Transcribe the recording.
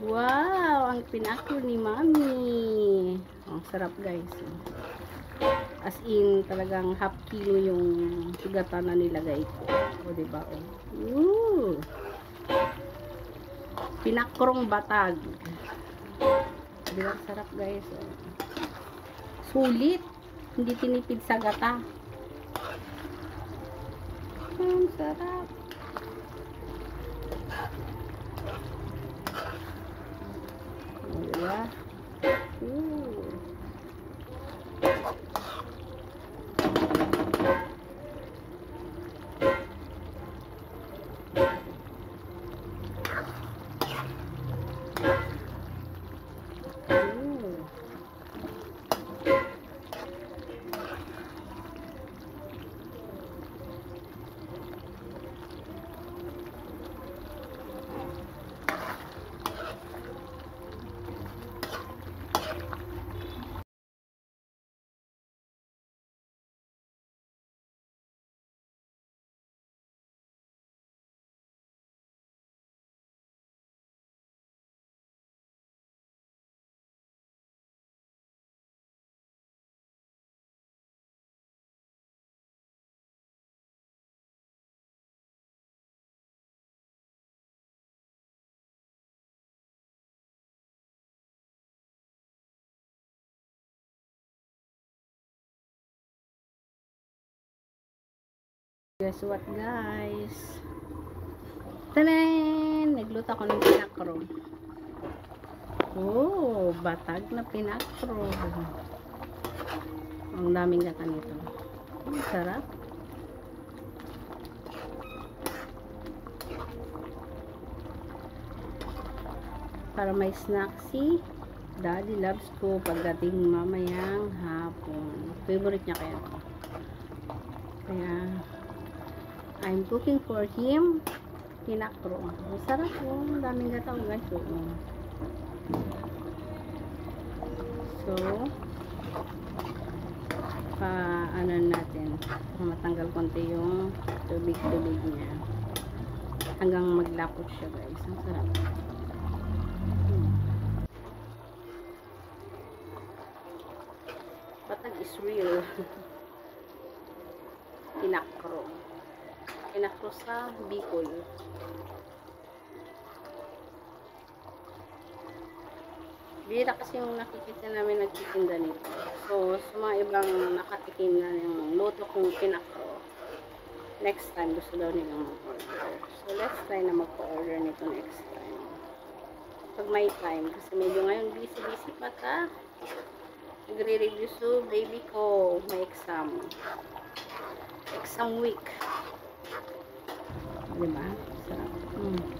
Wow! Ang pinaklo ni Mami. Ang sarap guys. As in, talagang half kilo yung gata na nilagay ko. O diba? Ooh! Pinakrong batag. Diba? Sarap guys. Sulit. Hindi tinipid sa gata. Ang sarap. Diba? Ooh. Guess what guys? Tanan! Nagluto ako ng pinakro. Oh, batag na pinakro. Ang daming gata nito. Sarap. Para may snack si Daddy loves ko pagdating mamayang hapon. Favorite niya kaya ito. Kaya I'm cooking for him pinakro. Masarap po. Ang daming gata guys. So ano natin matanggal konti yung tubig niya hanggang maglapot siya guys. Ang sarap. Batag is real. Pinakro sa Bicol. Bira kasi yung nakikita namin nagtitinda nito. So, sa mga ibang nakatikim na yung luto kong pinakro, next time gusto daw nilang mag-order. So, let's try na mag-order nito next time. Pag may time. Kasi medyo ngayon busy pa ta. Nagre-review so baby ko. May exam. Exam week. Diba? Sarap.